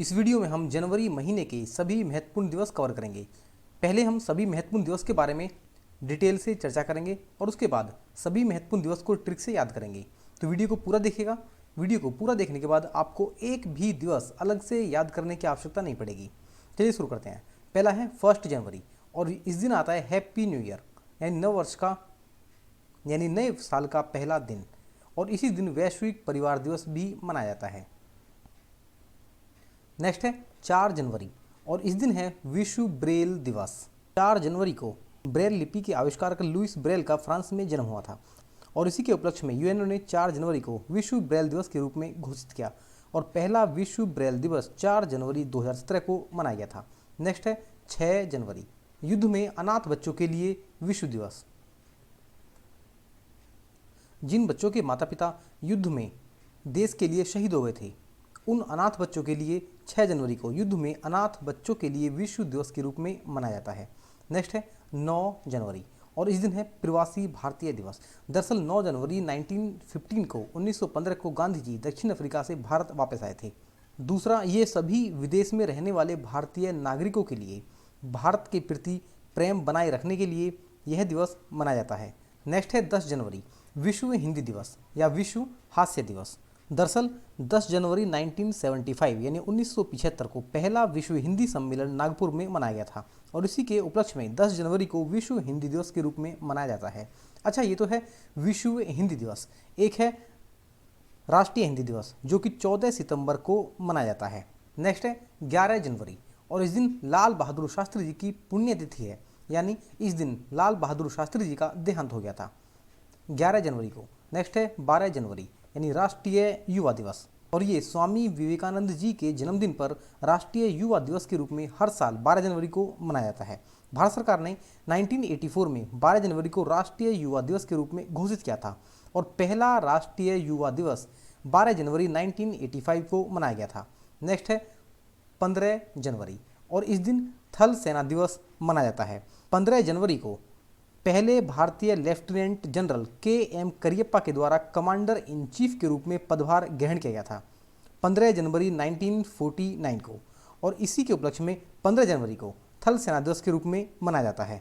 इस वीडियो में हम जनवरी महीने के सभी महत्वपूर्ण दिवस कवर करेंगे। पहले हम सभी महत्वपूर्ण दिवस के बारे में डिटेल से चर्चा करेंगे और उसके बाद सभी महत्वपूर्ण दिवस को ट्रिक से याद करेंगे। तो वीडियो को पूरा देखिएगा। वीडियो को पूरा देखने के बाद आपको एक भी दिवस अलग से याद करने की आवश्यकता नहीं पड़ेगी। चलिए शुरू करते हैं। पहला है 1 जनवरी और इस दिन आता है हैप्पी न्यू ईयर, यानी नव वर्ष का यानी नए साल का पहला दिन, और इसी दिन वैश्विक परिवार दिवस भी मनाया जाता है। नेक्स्ट है 4 जनवरी और इस दिन है विश्व ब्रेल दिवस। 4 जनवरी को ब्रेल लिपि के आविष्कारक लुईस ब्रेल का फ्रांस में जन्म हुआ था और इसी के उपलक्ष्य में यूएनओ ने 4 जनवरी को विश्व ब्रेल दिवस के रूप में घोषित किया और पहला विश्व ब्रेल दिवस 4 जनवरी 2017 को मनाया गया था। नेक्स्ट है 6 जनवरी, युद्ध में अनाथ बच्चों के लिए विश्व दिवस। जिन बच्चों के माता पिता युद्ध में देश के लिए शहीद हो गए थे, उन अनाथ बच्चों के लिए 6 जनवरी को युद्ध में अनाथ बच्चों के लिए विश्व दिवस के रूप में मनाया जाता है। नेक्स्ट है 9 जनवरी और इस दिन है प्रवासी भारतीय दिवस। दरअसल 9 जनवरी 1915 को गांधी जी दक्षिण अफ्रीका से भारत वापस आए थे। दूसरा, ये सभी विदेश में रहने वाले भारतीय नागरिकों के लिए भारत के प्रति प्रेम बनाए रखने के लिए यह दिवस मनाया जाता है। नेक्स्ट है 10 जनवरी, विश्व हिंदी दिवस या विश्व हास्य दिवस। दरअसल 10 जनवरी 1975 यानी 1975 को पहला विश्व हिंदी सम्मेलन नागपुर में मनाया गया था और इसी के उपलक्ष्य में 10 जनवरी को विश्व हिंदी दिवस के रूप में मनाया जाता है। अच्छा, ये तो है विश्व हिंदी दिवस। एक है राष्ट्रीय हिंदी दिवस जो कि 14 सितंबर को मनाया जाता है। नेक्स्ट है 11 जनवरी और इस दिन लाल बहादुर शास्त्री जी की पुण्यतिथि है, यानी इस दिन लाल बहादुर शास्त्री जी का देहांत हो गया था 11 जनवरी को। नेक्स्ट है 12 जनवरी यानी राष्ट्रीय युवा दिवस और ये स्वामी विवेकानंद जी के जन्मदिन पर राष्ट्रीय युवा दिवस के रूप में हर साल 12 जनवरी को मनाया जाता है। भारत सरकार ने 1984 में 12 जनवरी को राष्ट्रीय युवा दिवस के रूप में घोषित किया था और पहला राष्ट्रीय युवा दिवस 12 जनवरी 1985 को मनाया गया था। नेक्स्ट है 15 जनवरी और इस दिन थल सेना दिवस मनाया जाता है। 15 जनवरी को पहले भारतीय लेफ्टिनेंट जनरल के.एम. करियप्पा के द्वारा कमांडर इन चीफ के रूप में पदभार ग्रहण किया गया था 15 जनवरी 1949 को और इसी के उपलक्ष्य में 15 जनवरी को थल सेना दिवस के रूप में मनाया जाता है।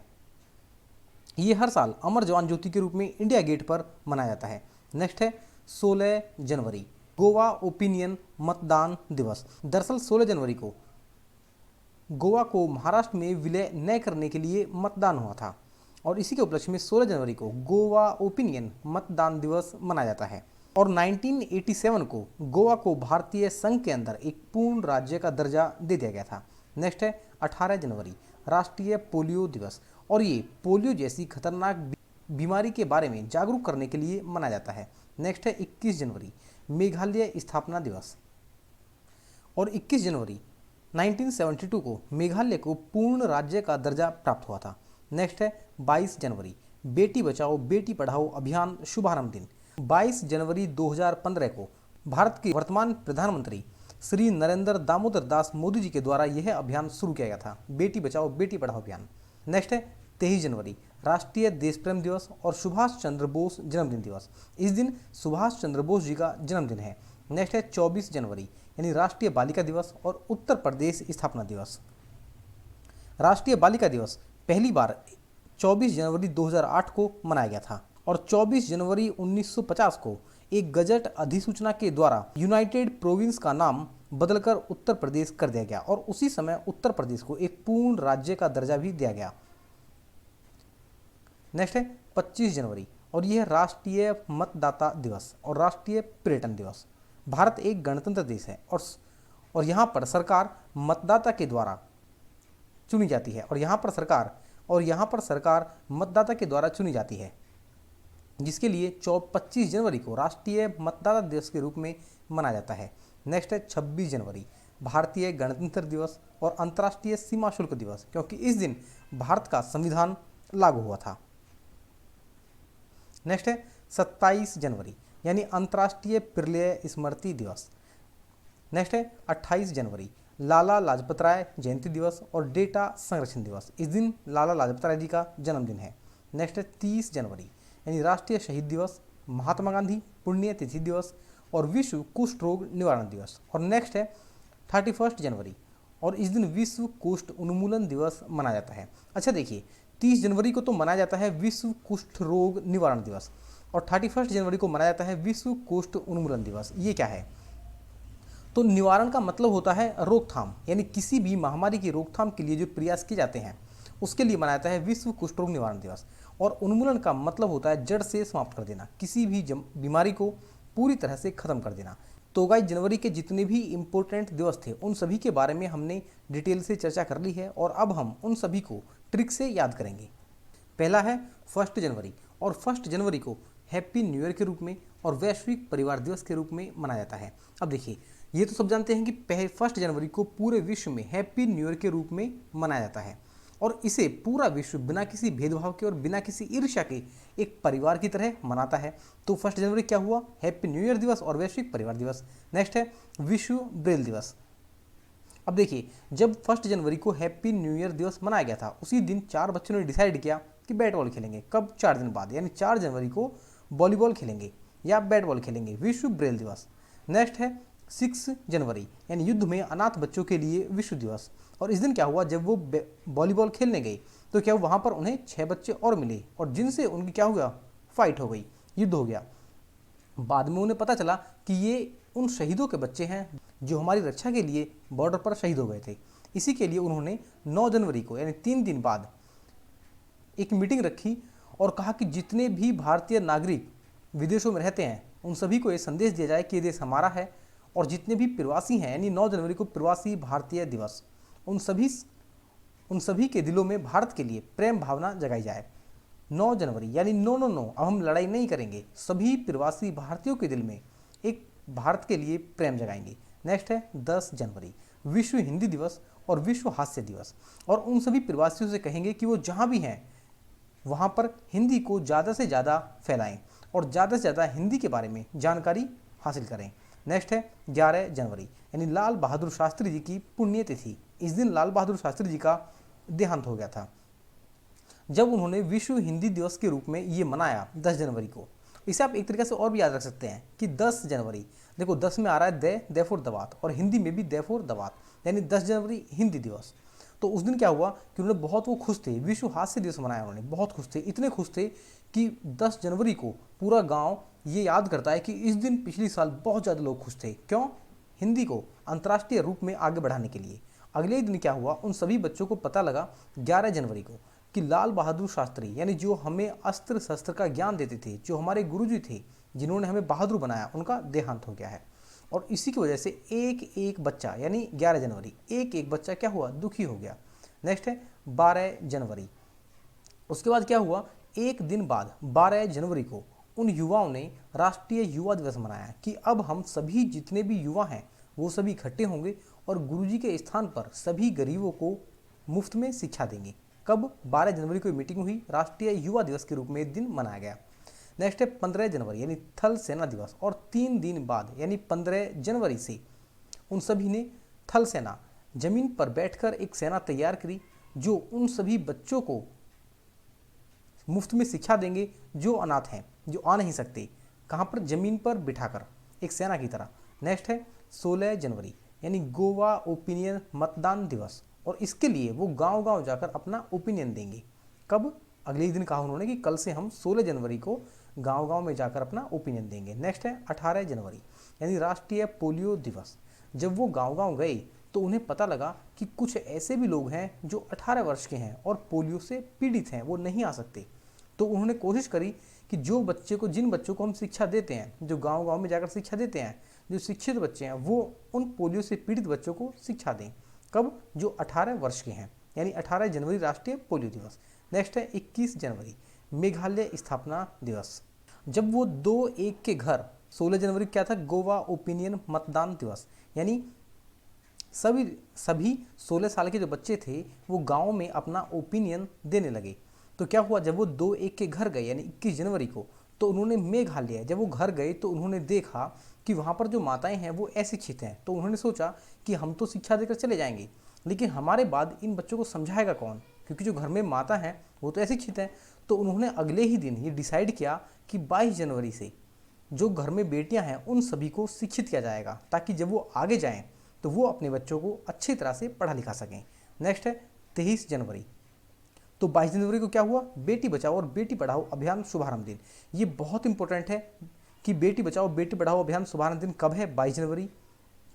ये हर साल अमर जवान ज्योति के रूप में इंडिया गेट पर मनाया जाता है। नेक्स्ट है 16 जनवरी, गोवा ओपिनियन मतदान दिवस। दरअसल 16 जनवरी को गोवा को महाराष्ट्र में विलय न करने के लिए मतदान हुआ था और इसी के उपलक्ष्य में 16 जनवरी को गोवा ओपिनियन मतदान दिवस मनाया जाता है और 1987 को गोवा को भारतीय संघ के अंदर एक पूर्ण राज्य का दर्जा दे दिया गया था। नेक्स्ट है 18 जनवरी, राष्ट्रीय पोलियो दिवस और ये पोलियो जैसी खतरनाक बीमारी के बारे में जागरूक करने के लिए मनाया जाता है। नेक्स्ट है 21 जनवरी, मेघालय स्थापना दिवस और 21 जनवरी 1972 को मेघालय को पूर्ण राज्य का दर्जा प्राप्त हुआ था। नेक्स्ट है 22 जनवरी, बेटी बचाओ बेटी पढ़ाओ अभियान शुभारंभ दिन। 22 जनवरी 2015 को भारत के वर्तमान प्रधानमंत्री श्री नरेंद्र दामोदर दास मोदी जी के द्वारा यह अभियान शुरू किया गया था, बेटी बचाओ बेटी पढ़ाओ अभियान। नेक्स्ट है 23 जनवरी, राष्ट्रीय देश प्रेम दिवस और सुभाष चंद्र बोस जन्मदिन दिवस। इस दिन सुभाष चंद्र बोस जी का जन्मदिन है। नेक्स्ट है 24 जनवरी यानी राष्ट्रीय बालिका दिवस और उत्तर प्रदेश स्थापना दिवस। राष्ट्रीय बालिका दिवस पहली बार 24 जनवरी 2008 को मनाया गया था और 24 जनवरी 1950 को एक गजट अधिसूचना के द्वारा यूनाइटेड प्रोविंस का नाम बदलकर उत्तर प्रदेश कर दिया गया और उसी समय उत्तर प्रदेश को एक पूर्ण राज्य का दर्जा भी दिया गया। नेक्स्ट है 25 जनवरी और यह राष्ट्रीय मतदाता दिवस और राष्ट्रीय पर्यटन दिवस। भारत एक गणतंत्र देश है और यहाँ पर सरकार मतदाता के द्वारा चुनी जाती है और यहाँ पर सरकार मतदाता के द्वारा चुनी जाती है, जिसके लिए 25 जनवरी को राष्ट्रीय मतदाता दिवस के रूप में मनाया जाता है। नेक्स्ट है 26 जनवरी, भारतीय गणतंत्र दिवस और अंतर्राष्ट्रीय सीमा शुल्क दिवस, क्योंकि इस दिन भारत का संविधान लागू हुआ था। नेक्स्ट है 27 जनवरी यानी अंतर्राष्ट्रीय प्रलय स्मृति दिवस। नेक्स्ट है 28 जनवरी, लाला लाजपत राय जयंती दिवस और डेटा संरक्षण दिवस। इस दिन लाला लाजपत राय जी का जन्मदिन है। नेक्स्ट है 30 जनवरी यानी राष्ट्रीय शहीद दिवस, महात्मा गांधी पुण्यतिथि दिवस और विश्व कुष्ठ रोग निवारण दिवस। और नेक्स्ट है 31 जनवरी, और इस दिन विश्व कुष्ठ उन्मूलन दिवस मनाया जाता है। अच्छा देखिए, 30 जनवरी को तो मनाया जाता है विश्व कुष्ठ रोग निवारण दिवस, और 31 जनवरी को मनाया जाता है विश्व कुष्ठ उन्मूलन दिवस। ये क्या है? तो निवारण का मतलब होता है रोकथाम, यानी किसी भी महामारी की रोकथाम के लिए जो प्रयास किए जाते हैं उसके लिए मनाया जाता है विश्व कुष्ठ रोग निवारण दिवस। और उन्मूलन का मतलब होता है जड़ से समाप्त कर देना, किसी भी बीमारी को पूरी तरह से खत्म कर देना। तो गाइस, जनवरी के जितने भी इम्पोर्टेंट दिवस थे उन सभी के बारे में हमने डिटेल से चर्चा कर ली है, और अब हम उन सभी को ट्रिक से याद करेंगे। पहला है 1 जनवरी, और 1 जनवरी को हैप्पी न्यू ईयर के रूप में और वैश्विक परिवार दिवस के रूप में मनाया जाता है। अब देखिए, ये तो सब जानते हैं कि 1 जनवरी को पूरे विश्व में हैप्पी न्यू ईयर के रूप में मनाया जाता है, और इसे पूरा विश्व बिना किसी भेदभाव के और बिना किसी ईर्ष्या के एक परिवार की तरह मनाता है। तो 1 जनवरी क्या हुआ? हैप्पी न्यू ईयर दिवस और वैश्विक परिवार दिवस। नेक्स्ट है विश्व ब्रेल दिवस। अब देखिए, जब 1 जनवरी को हैप्पी न्यू ईयर दिवस मनाया गया था, उसी दिन 4 बच्चों ने डिसाइड किया कि बैट बॉल खेलेंगे। कब? 4 दिन बाद, यानी 4 जनवरी को वॉलीबॉल खेलेंगे या बैट बॉल खेलेंगे, विश्व ब्रेल दिवस। नेक्स्ट है 6 जनवरी, यानी युद्ध में अनाथ बच्चों के लिए विश्व दिवस। और इस दिन क्या हुआ? जब वो वॉलीबॉल खेलने गए तो क्या वहाँ पर उन्हें 6 बच्चे और मिले, और जिनसे उनकी क्या हो गया? फाइट हो गई, युद्ध हो गया। बाद में उन्हें पता चला कि ये उन शहीदों के बच्चे हैं जो हमारी रक्षा के लिए बॉर्डर पर शहीद हो गए थे। इसी के लिए उन्होंने 9 जनवरी को, यानी 3 दिन बाद, एक मीटिंग रखी और कहा कि जितने भी भारतीय नागरिक विदेशों में रहते हैं उन सभी को ये संदेश दिया जाए कि ये देश हमारा है, और जितने भी प्रवासी हैं, यानी 9 जनवरी को प्रवासी भारतीय दिवस, उन सभी के दिलों में भारत के लिए प्रेम भावना जगाई जाए। 9 जनवरी यानी नो नो नो, अब हम लड़ाई नहीं करेंगे, सभी प्रवासी भारतीयों के दिल में एक भारत के लिए प्रेम जगाएंगे। नेक्स्ट है 10 जनवरी, विश्व हिंदी दिवस और विश्व हास्य दिवस, और उन सभी प्रवासियों से कहेंगे कि वो जहाँ भी हैं वहाँ पर हिंदी को ज़्यादा से ज़्यादा फैलाएं और ज़्यादा से ज़्यादा हिंदी के बारे में जानकारी हासिल करें। नेक्स्ट है 11 जनवरी, यानी लाल बहादुर शास्त्री जी की पुण्यतिथि। इस दिन लाल बहादुर शास्त्री जी का देहांत हो गया था, जब उन्होंने विश्व हिंदी दिवस के रूप में ये मनाया 10 जनवरी को। इसे आप एक तरीके से और भी याद रख सकते हैं कि 10 जनवरी, देखो 10 में आ रहा है दे फॉर दवात, और हिंदी में भी दे फॉर दवात, यानी 10 जनवरी हिंदी दिवस। तो उस दिन क्या हुआ कि उन्होंने बहुत वो खुश थे, विश्व हास्य दिवस मनाया उन्होंने, बहुत खुश थे, इतने खुश थे कि 10 जनवरी को पूरा गांव ये याद करता है कि इस दिन पिछले साल बहुत ज़्यादा लोग खुश थे। क्यों? हिंदी को अंतर्राष्ट्रीय रूप में आगे बढ़ाने के लिए। अगले दिन क्या हुआ? उन सभी बच्चों को पता लगा 11 जनवरी को कि लाल बहादुर शास्त्री, यानी जो हमें अस्त्र शस्त्र का ज्ञान देते थे, जो हमारे गुरुजी थे, जिन्होंने हमें बहादुर बनाया, उनका देहांत हो गया है। और इसी की वजह से एक एक बच्चा, यानी 11 जनवरी, एक एक बच्चा क्या हुआ? दुखी हो गया। नेक्स्ट है 12 जनवरी। उसके बाद क्या हुआ? एक दिन बाद 12 जनवरी को उन युवाओं ने राष्ट्रीय युवा दिवस मनाया कि अब हम सभी जितने भी युवा हैं वो सभी इकट्ठे होंगे और गुरुजी के स्थान पर सभी गरीबों को मुफ्त में शिक्षा देंगे। कब? 12 जनवरी को मीटिंग हुई, राष्ट्रीय युवा दिवस के रूप में दिन मनाया गया। नेक्स्ट है 15 जनवरी, यानी थल सेना दिवस, और 3 दिन बाद यानी 15 जनवरी से उन सभी ने थल सेना, जमीन पर बैठकर एक सेना तैयार करी जो उन सभी बच्चों को मुफ्त में शिक्षा देंगे जो अनाथ हैं, जो आ नहीं सकते। कहाँ पर? जमीन पर बिठाकर, एक सेना की तरह। नेक्स्ट है 16 जनवरी, यानी गोवा ओपिनियन मतदान दिवस, और इसके लिए वो गांव-गांव जाकर अपना ओपिनियन देंगे। कब? अगले ही दिन कहा उन्होंने कि कल से हम 16 जनवरी को गांव-गांव में जाकर अपना ओपिनियन देंगे। नेक्स्ट है 18 जनवरी, यानी राष्ट्रीय पोलियो दिवस। जब वो गांव-गांव गए तो उन्हें पता लगा कि कुछ ऐसे भी लोग हैं जो 18 वर्ष के हैं और पोलियो से पीड़ित हैं, वो नहीं आ सकते। तो उन्होंने कोशिश करी कि जिन बच्चों को हम शिक्षा देते हैं, जो गांव-गांव में जाकर शिक्षा देते हैं, जो शिक्षित बच्चे हैं, वो उन पोलियो से पीड़ित बच्चों को शिक्षा दें। कब? जो 18 वर्ष के हैं, यानी 18 जनवरी राष्ट्रीय पोलियो दिवस। नेक्स्ट है 21 जनवरी, मेघालय स्थापना दिवस। जब वो 2-1 के घर, 16 जनवरी क्या था? गोवा ओपिनियन मतदान दिवस, यानी सभी 16 साल के जो बच्चे थे वो गांव में अपना ओपिनियन देने लगे। तो क्या हुआ? जब वो 2-1 के घर गए, यानी 21 जनवरी को, तो उन्होंने मेघालय, जब वो घर गए तो उन्होंने देखा कि वहाँ पर जो माताएं हैं वो अशिक्षित हैं। तो उन्होंने सोचा कि हम तो शिक्षा देकर चले जाएंगे, लेकिन हमारे बाद इन बच्चों को समझाएगा कौन, क्योंकि जो घर में माता हैं वो तो अशिक्षित हैं। तो उन्होंने अगले ही दिन ये डिसाइड किया कि 22 जनवरी से जो घर में बेटियां हैं उन सभी को शिक्षित किया जाएगा, ताकि जब वो आगे जाएं तो वो अपने बच्चों को अच्छी तरह से पढ़ा लिखा सकें। नेक्स्ट है 23 जनवरी। तो 22 जनवरी को क्या हुआ, बेटी बचाओ और बेटी पढ़ाओ अभियान शुभारंभ दिन। ये बहुत इंपॉर्टेंट है कि बेटी बचाओ बेटी पढ़ाओ अभियान शुभारंभ दिन कब है, 22 जनवरी,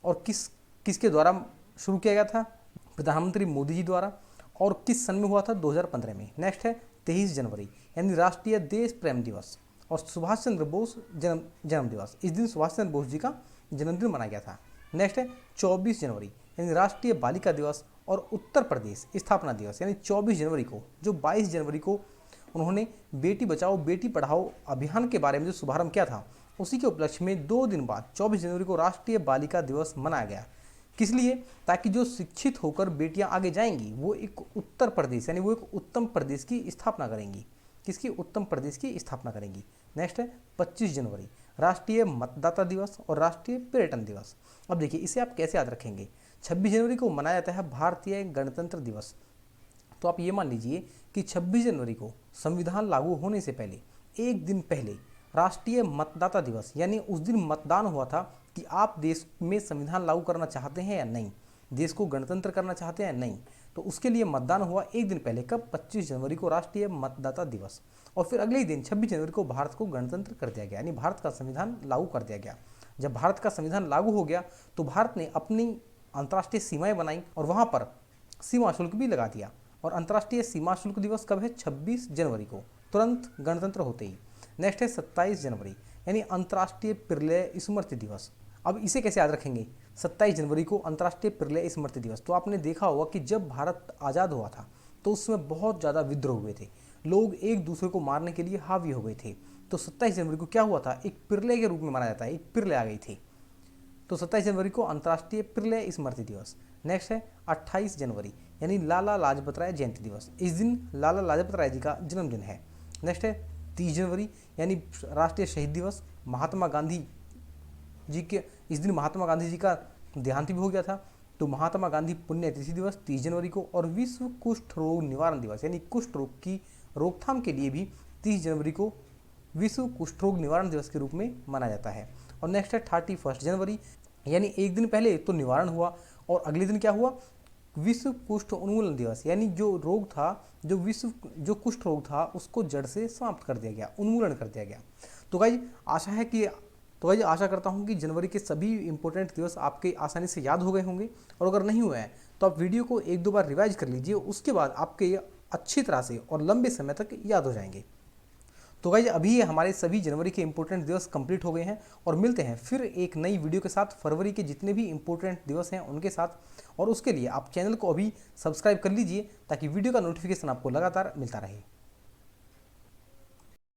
और किसके द्वारा शुरू किया गया था, प्रधानमंत्री मोदी जी द्वारा, और किस सन में हुआ था, 2015 में। नेक्स्ट है 23 जनवरी यानी राष्ट्रीय देश प्रेम दिवस और सुभाष चंद्र बोस जन्म दिवस। इस दिन सुभाष चंद्र बोस जी का जन्मदिन मनाया गया था। नेक्स्ट है 24 जनवरी यानी राष्ट्रीय बालिका दिवस और उत्तर प्रदेश स्थापना दिवस, यानी 24 जनवरी को, जो 22 जनवरी को उन्होंने बेटी बचाओ बेटी पढ़ाओ अभियान के बारे में जो शुभारंभ किया था, उसी के उपलक्ष्य में 2 दिन बाद 24 जनवरी को राष्ट्रीय बालिका दिवस मनाया गया। किस लिए, ताकि जो शिक्षित होकर बेटियां आगे जाएंगी वो एक उत्तर प्रदेश यानी वो एक उत्तम प्रदेश की स्थापना करेंगी। किसकी, उत्तम प्रदेश की स्थापना करेंगी। नेक्स्ट है 25 जनवरी राष्ट्रीय मतदाता दिवस और राष्ट्रीय पर्यटन दिवस। अब देखिए इसे आप कैसे याद रखेंगे। 26 जनवरी को मनाया जाता है भारतीय गणतंत्र दिवस। तो आप ये मान लीजिए कि 26 जनवरी को संविधान लागू होने से पहले एक दिन पहले राष्ट्रीय मतदाता दिवस, यानी उस दिन मतदान हुआ था कि आप देश में संविधान लागू करना चाहते हैं या नहीं, देश को गणतंत्र करना चाहते हैं या नहीं। तो उसके लिए मतदान हुआ एक दिन पहले, कब, 25 जनवरी को राष्ट्रीय मतदाता दिवस। और फिर अगले ही दिन 26 जनवरी को भारत को गणतंत्र कर दिया गया, यानी भारत का संविधान लागू कर दिया गया। जब भारत का संविधान लागू हो गया तो भारत ने अपनी अंतर्राष्ट्रीय सीमाएं बनाई और वहाँ पर सीमा शुल्क भी लगा दिया। और अंतर्राष्ट्रीय सीमा शुल्क दिवस कब है, 26 जनवरी को, तुरंत गणतंत्र होते ही। नेक्स्ट है 27 जनवरी यानी अंतर्राष्ट्रीय प्रलय स्मृति दिवस। अब इसे कैसे याद रखेंगे, 27 जनवरी को अंतर्राष्ट्रीय प्रलय स्मृति दिवस। तो आपने देखा होगा कि जब भारत आज़ाद हुआ था तो उसमें बहुत ज़्यादा विद्रोह हुए थे, लोग एक दूसरे को मारने के लिए हावी हो गए थे। तो 27 जनवरी को क्या हुआ था, एक प्रलय के रूप में माना जाता है, एक प्रलय आ गई थी। तो 27 जनवरी को अंतर्राष्ट्रीय प्रलय स्मृति दिवस। नेक्स्ट है 28 जनवरी यानी लाला लाजपत राय जयंती दिवस। इस दिन लाला लाजपत राय जी का जन्मदिन है। नेक्स्ट है 30 जनवरी यानी राष्ट्रीय शहीद दिवस। महात्मा गांधी जी के इस दिन महात्मा गांधी जी का देहांत भी हो गया था। तो महात्मा गांधी पुण्यतिथि दिवस 30 जनवरी को। और विश्व कुष्ठ रोग निवारण दिवस यानी कुष्ठ रोग की रोकथाम के लिए भी 30 जनवरी को विश्व कुष्ठ रोग निवारण दिवस के रूप में माना जाता है। और नेक्स्ट है 31 जनवरी यानी एक दिन पहले तो निवारण हुआ और अगले दिन क्या हुआ, विश्व कुष्ठ उन्मूलन दिवस, यानी जो रोग था, जो कुष्ठ रोग था उसको जड़ से समाप्त कर दिया गया, उन्मूलन कर दिया गया। तो गाइज आशा करता हूँ कि जनवरी के सभी इंपॉर्टेंट दिवस आपके आसानी से याद हो गए होंगे। और अगर नहीं हुए हैं तो आप वीडियो को एक दो बार रिवाइज कर लीजिए, उसके बाद आपके ये अच्छी तरह से और लंबे समय तक याद हो जाएंगे। तो गाइज अभी हमारे सभी जनवरी के इंपॉर्टेंट दिवस कंप्लीट हो गए हैं और मिलते हैं फिर एक नई वीडियो के साथ फरवरी के जितने भी इंपॉर्टेंट दिवस हैं उनके साथ। और उसके लिए आप चैनल को अभी सब्सक्राइब कर लीजिए ताकि वीडियो का नोटिफिकेशन आपको लगातार मिलता रहे।